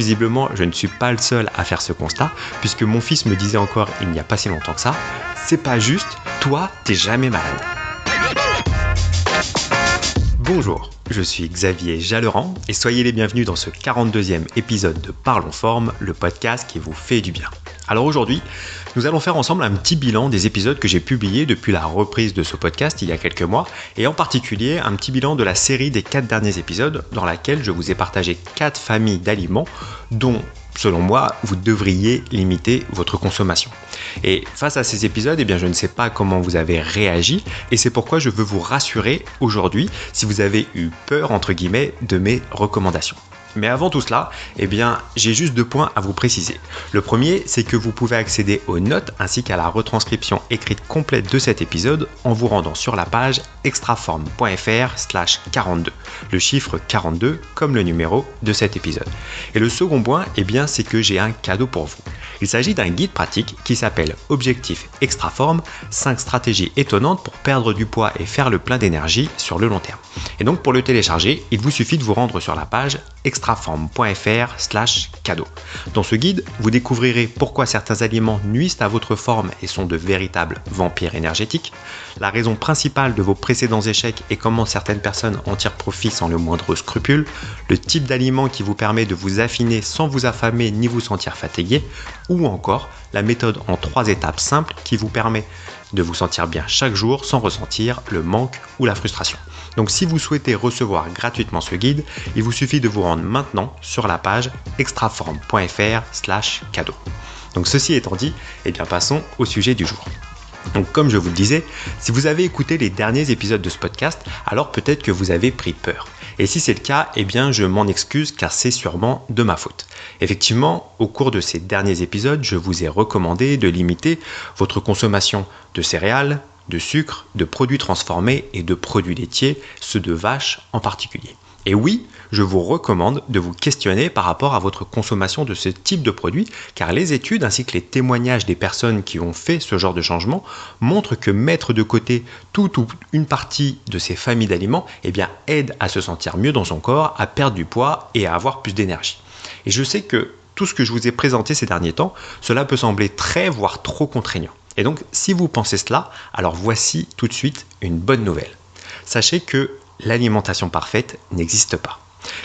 visiblement, je ne suis pas le seul à faire ce constat, puisque mon fils me disait encore il n'y a pas si longtemps que ça, c'est pas juste, toi, t'es jamais malade. Bonjour, je suis Xavier Jalleran et soyez les bienvenus dans ce 42e épisode de Parlons Forme, le podcast qui vous fait du bien. Alors aujourd'hui, nous allons faire ensemble un petit bilan des épisodes que j'ai publiés depuis la reprise de ce podcast il y a quelques mois, et en particulier un petit bilan de la série des 4 derniers épisodes dans laquelle je vous ai partagé 4 familles d'aliments dont, selon moi, vous devriez limiter votre consommation. Et face à ces épisodes, je ne sais pas comment vous avez réagi, et c'est pourquoi je veux vous rassurer aujourd'hui si vous avez eu peur, entre guillemets, de mes recommandations. Mais avant tout cela, j'ai juste 2 points à vous préciser. Le premier, c'est que vous pouvez accéder aux notes ainsi qu'à la retranscription écrite complète de cet épisode en vous rendant sur la page extraforme.fr/42. Le chiffre 42 comme le numéro de cet épisode. Et le second point, c'est que j'ai un cadeau pour vous. Il s'agit d'un guide pratique qui s'appelle Objectif Extraforme, 5 stratégies étonnantes pour perdre du poids et faire le plein d'énergie sur le long terme. Et donc pour le télécharger, il vous suffit de vous rendre sur la page extraforme.fr/cadeau. Dans ce guide, vous découvrirez pourquoi certains aliments nuisent à votre forme et sont de véritables vampires énergétiques, la raison principale de vos précédents échecs et comment certaines personnes en tirent profit sans le moindre scrupule, le type d'aliment qui vous permet de vous affiner sans vous affamer ni vous sentir fatigué, ou encore la méthode en 3 étapes simples qui vous permet de vous sentir bien chaque jour sans ressentir le manque ou la frustration. Donc si vous souhaitez recevoir gratuitement ce guide, il vous suffit de vous rendre maintenant sur la page extraforme.fr/cadeau. Donc ceci étant dit, passons au sujet du jour. Donc comme je vous le disais, si vous avez écouté les derniers épisodes de ce podcast, alors peut-être que vous avez pris peur. Et si c'est le cas, je m'en excuse car c'est sûrement de ma faute. Effectivement, au cours de ces derniers épisodes, je vous ai recommandé de limiter votre consommation de céréales, de sucre, de produits transformés et de produits laitiers, ceux de vaches en particulier. Et oui, je vous recommande de vous questionner par rapport à votre consommation de ce type de produits, car les études ainsi que les témoignages des personnes qui ont fait ce genre de changement montrent que mettre de côté toute ou une partie de ces familles d'aliments aide à se sentir mieux dans son corps, à perdre du poids et à avoir plus d'énergie. Et je sais que tout ce que je vous ai présenté ces derniers temps, cela peut sembler très voire trop contraignant. Et donc, si vous pensez cela, alors voici tout de suite une bonne nouvelle. Sachez que l'alimentation parfaite n'existe pas.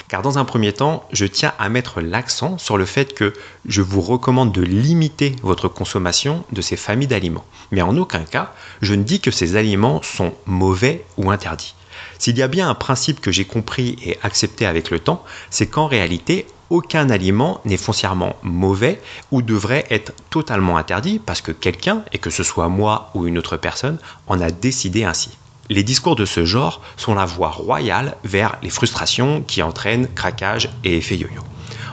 Car dans un premier temps, je tiens à mettre l'accent sur le fait que je vous recommande de limiter votre consommation de ces familles d'aliments. Mais en aucun cas, je ne dis que ces aliments sont mauvais ou interdits. S'il y a bien un principe que j'ai compris et accepté avec le temps, c'est qu'en réalité, aucun aliment n'est foncièrement mauvais ou devrait être totalement interdit parce que quelqu'un, et que ce soit moi ou une autre personne, en a décidé ainsi. Les discours de ce genre sont la voie royale vers les frustrations qui entraînent craquage et effet yo-yo.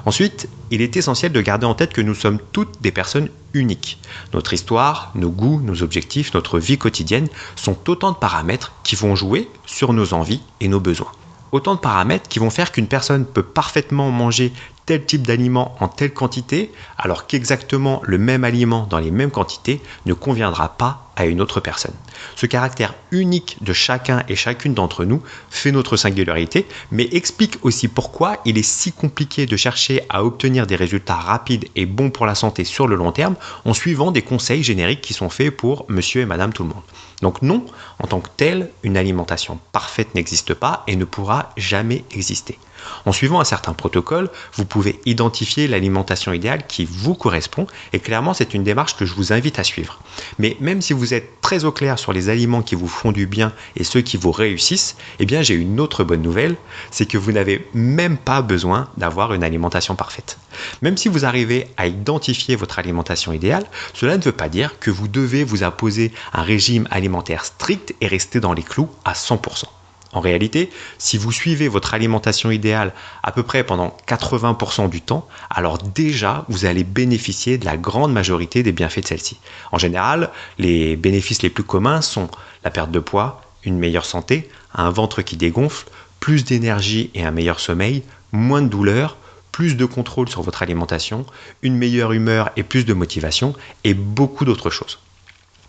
Ensuite, il est essentiel de garder en tête que nous sommes toutes des personnes uniques. Notre histoire, nos goûts, nos objectifs, notre vie quotidienne sont autant de paramètres qui vont jouer sur nos envies et nos besoins. Autant de paramètres qui vont faire qu'une personne peut parfaitement manger tel type d'aliment en telle quantité, alors qu'exactement le même aliment dans les mêmes quantités ne conviendra pas à une autre personne. Ce caractère unique de chacun et chacune d'entre nous fait notre singularité, mais explique aussi pourquoi il est si compliqué de chercher à obtenir des résultats rapides et bons pour la santé sur le long terme en suivant des conseils génériques qui sont faits pour monsieur et madame tout le monde. Donc non, en tant que tel, une alimentation parfaite n'existe pas et ne pourra jamais exister. En suivant un certain protocole, vous pouvez identifier l'alimentation idéale qui vous correspond et clairement c'est une démarche que je vous invite à suivre. Mais même si vous êtes très au clair sur les aliments qui vous font du bien et ceux qui vous réussissent, j'ai une autre bonne nouvelle, c'est que vous n'avez même pas besoin d'avoir une alimentation parfaite. Même si vous arrivez à identifier votre alimentation idéale, cela ne veut pas dire que vous devez vous imposer un régime alimentaire strict et rester dans les clous à 100%. En réalité, si vous suivez votre alimentation idéale à peu près pendant 80% du temps, alors déjà, vous allez bénéficier de la grande majorité des bienfaits de celle-ci. En général, les bénéfices les plus communs sont la perte de poids, une meilleure santé, un ventre qui dégonfle, plus d'énergie et un meilleur sommeil, moins de douleur, plus de contrôle sur votre alimentation, une meilleure humeur et plus de motivation, et beaucoup d'autres choses.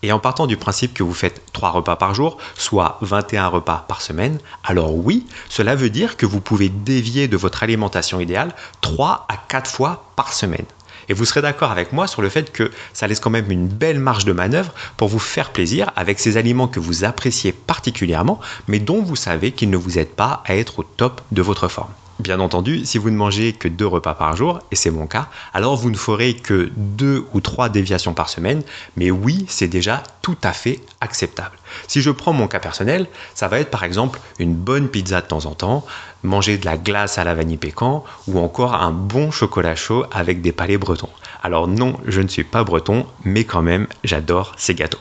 et en partant du principe que vous faites 3 repas par jour, soit 21 repas par semaine, alors oui, cela veut dire que vous pouvez dévier de votre alimentation idéale 3 à 4 fois par semaine. Et vous serez d'accord avec moi sur le fait que ça laisse quand même une belle marge de manœuvre pour vous faire plaisir avec ces aliments que vous appréciez particulièrement, mais dont vous savez qu'ils ne vous aident pas à être au top de votre forme. Bien entendu, si vous ne mangez que 2 repas par jour, et c'est mon cas, alors vous ne ferez que 2 ou 3 déviations par semaine, mais oui, c'est déjà tout à fait acceptable. Si je prends mon cas personnel, ça va être par exemple une bonne pizza de temps en temps, manger de la glace à la vanille pécan, ou encore un bon chocolat chaud avec des palais bretons. Alors non, je ne suis pas breton, mais quand même, j'adore ces gâteaux.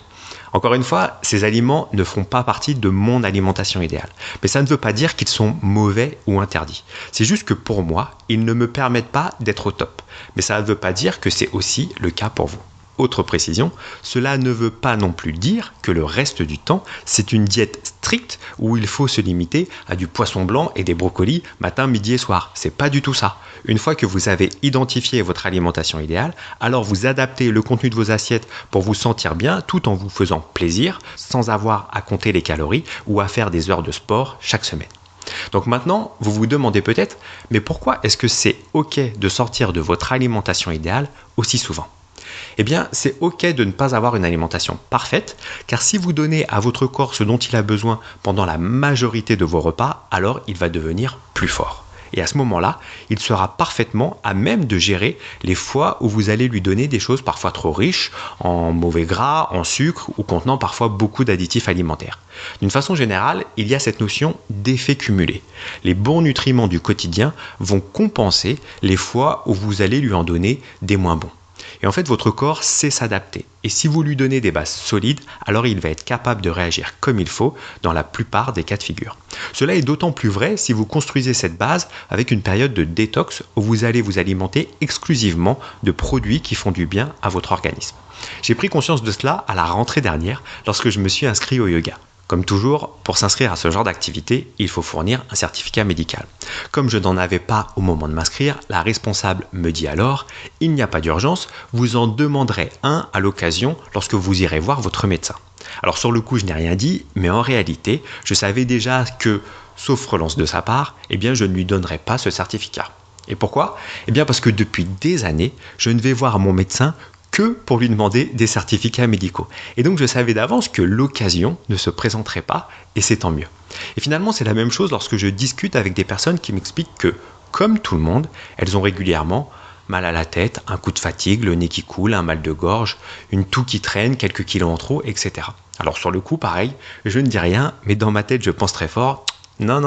Encore une fois, ces aliments ne font pas partie de mon alimentation idéale. Mais ça ne veut pas dire qu'ils sont mauvais ou interdits. C'est juste que pour moi, ils ne me permettent pas d'être au top. Mais ça ne veut pas dire que c'est aussi le cas pour vous. Autre précision, cela ne veut pas non plus dire que le reste du temps, c'est une diète stricte où il faut se limiter à du poisson blanc et des brocolis matin, midi et soir. C'est pas du tout ça. Une fois que vous avez identifié votre alimentation idéale, alors vous adaptez le contenu de vos assiettes pour vous sentir bien tout en vous faisant plaisir sans avoir à compter les calories ou à faire des heures de sport chaque semaine. Donc maintenant, vous vous demandez peut-être, mais pourquoi est-ce que c'est OK de sortir de votre alimentation idéale aussi souvent ? Eh bien, c'est OK de ne pas avoir une alimentation parfaite, car si vous donnez à votre corps ce dont il a besoin pendant la majorité de vos repas, alors il va devenir plus fort. Et à ce moment-là, il sera parfaitement à même de gérer les fois où vous allez lui donner des choses parfois trop riches, en mauvais gras, en sucre ou contenant parfois beaucoup d'additifs alimentaires. D'une façon générale, il y a cette notion d'effet cumulé. Les bons nutriments du quotidien vont compenser les fois où vous allez lui en donner des moins bons. Et en fait, votre corps sait s'adapter. Et si vous lui donnez des bases solides, alors il va être capable de réagir comme il faut dans la plupart des cas de figure. Cela est d'autant plus vrai si vous construisez cette base avec une période de détox où vous allez vous alimenter exclusivement de produits qui font du bien à votre organisme. J'ai pris conscience de cela à la rentrée dernière lorsque je me suis inscrit au yoga. Comme toujours, pour s'inscrire à ce genre d'activité, il faut fournir un certificat médical. Comme je n'en avais pas au moment de m'inscrire, la responsable me dit alors « Il n'y a pas d'urgence, vous en demanderez un à l'occasion lorsque vous irez voir votre médecin ». Alors sur le coup, je n'ai rien dit, mais en réalité, je savais déjà que, sauf relance de sa part, eh bien, je ne lui donnerais pas ce certificat. Et pourquoi ? Eh bien parce que depuis des années, je ne vais voir mon médecin que pour lui demander des certificats médicaux. Et donc je savais d'avance que l'occasion ne se présenterait pas, et c'est tant mieux. Et finalement, c'est la même chose lorsque je discute avec des personnes qui m'expliquent que, comme tout le monde, elles ont régulièrement mal à la tête, un coup de fatigue, le nez qui coule, un mal de gorge, une toux qui traîne, quelques kilos en trop, etc. Alors sur le coup, pareil, je ne dis rien, mais dans ma tête, je pense très fort, non,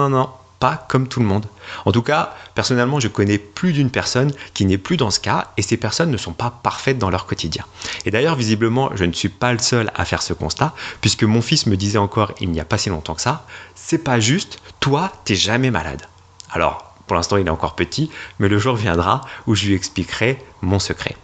pas comme tout le monde. En tout cas, personnellement, je connais plus d'une personne qui n'est plus dans ce cas et ces personnes ne sont pas parfaites dans leur quotidien. Et d'ailleurs, visiblement, je ne suis pas le seul à faire ce constat puisque mon fils me disait encore il n'y a pas si longtemps que ça, c'est pas juste, toi, t'es jamais malade. Alors, pour l'instant, il est encore petit, mais le jour viendra où je lui expliquerai mon secret.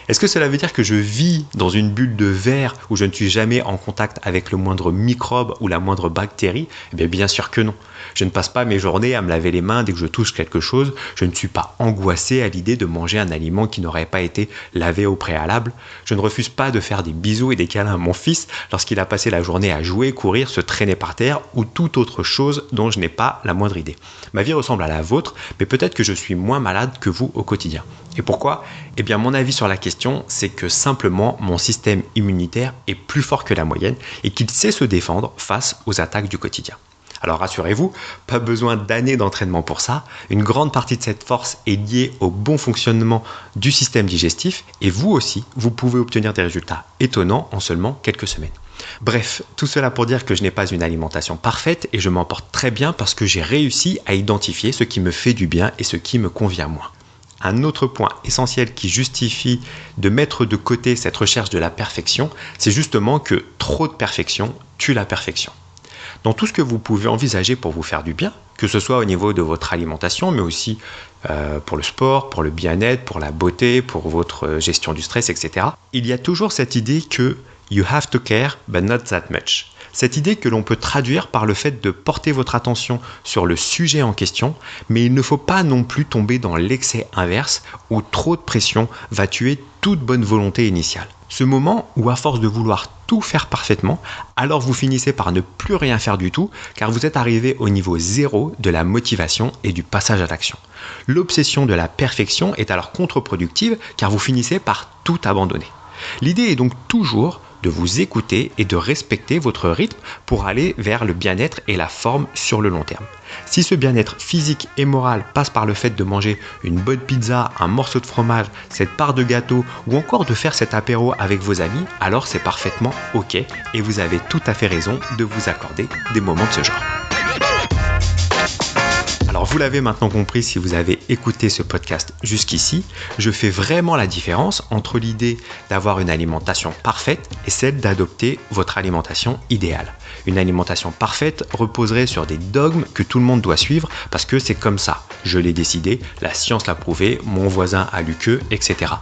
Est-ce que cela veut dire que je vis dans une bulle de verre où je ne suis jamais en contact avec le moindre microbe ou la moindre bactérie ? Eh bien, bien sûr que non. Je ne passe pas mes journées à me laver les mains dès que je touche quelque chose. Je ne suis pas angoissé à l'idée de manger un aliment qui n'aurait pas été lavé au préalable. Je ne refuse pas de faire des bisous et des câlins à mon fils lorsqu'il a passé la journée à jouer, courir, se traîner par terre ou toute autre chose dont je n'ai pas la moindre idée. Ma vie ressemble à la vôtre, mais peut-être que je suis moins malade que vous au quotidien. Et pourquoi ? Eh bien, mon avis sur la question, c'est que simplement mon système immunitaire est plus fort que la moyenne et qu'il sait se défendre face aux attaques du quotidien. Alors rassurez-vous, pas besoin d'années d'entraînement pour ça. Une grande partie de cette force est liée au bon fonctionnement du système digestif et vous aussi, vous pouvez obtenir des résultats étonnants en seulement quelques semaines. Bref, tout cela pour dire que je n'ai pas une alimentation parfaite et je m'en porte très bien parce que j'ai réussi à identifier ce qui me fait du bien et ce qui me convient moins. Un autre point essentiel qui justifie de mettre de côté cette recherche de la perfection, c'est justement que trop de perfection tue la perfection. Dans tout ce que vous pouvez envisager pour vous faire du bien, que ce soit au niveau de votre alimentation, mais aussi pour le sport, pour le bien-être, pour la beauté, pour votre gestion du stress, etc., il y a toujours cette idée que you have to care, but not that much. Cette idée que l'on peut traduire par le fait de porter votre attention sur le sujet en question, mais il ne faut pas non plus tomber dans l'excès inverse où trop de pression va tuer toute bonne volonté initiale. Ce moment où à force de vouloir tout faire parfaitement, alors vous finissez par ne plus rien faire du tout car vous êtes arrivé au niveau zéro de la motivation et du passage à l'action. L'obsession de la perfection est alors contre-productive car vous finissez par tout abandonner. L'idée est donc toujours de vous écouter et de respecter votre rythme pour aller vers le bien-être et la forme sur le long terme. Si ce bien-être physique et moral passe par le fait de manger une bonne pizza, un morceau de fromage, cette part de gâteau ou encore de faire cet apéro avec vos amis, alors c'est parfaitement ok et vous avez tout à fait raison de vous accorder des moments de ce genre. Alors vous l'avez maintenant compris si vous avez écouté ce podcast jusqu'ici, je fais vraiment la différence entre l'idée d'avoir une alimentation parfaite et celle d'adopter votre alimentation idéale. Une alimentation parfaite reposerait sur des dogmes que tout le monde doit suivre parce que c'est comme ça. Je l'ai décidé, la science l'a prouvé, mon voisin a lu que, etc.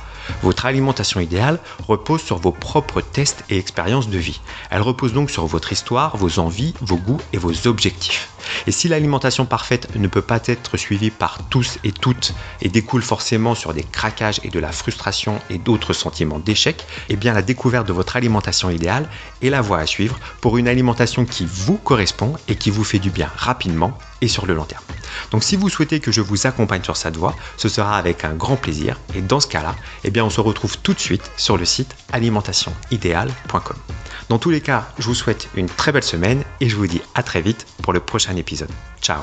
Votre alimentation idéale repose sur vos propres tests et expériences de vie. Elle repose donc sur votre histoire, vos envies, vos goûts et vos objectifs. Et si l'alimentation parfaite ne peut pas être suivie par tous et toutes et découle forcément sur des craquages et de la frustration et d'autres sentiments d'échec, eh bien la découverte de votre alimentation idéale est la voie à suivre pour une alimentation qui vous correspond et qui vous fait du bien rapidement et sur le long terme. Donc si vous souhaitez que je vous accompagne sur cette voie, ce sera avec un grand plaisir et dans ce cas-là, eh bien on se retrouve tout de suite sur le site alimentationidéale.com. Dans tous les cas, je vous souhaite une très belle semaine et je vous dis à très vite pour le prochain épisode. Ciao.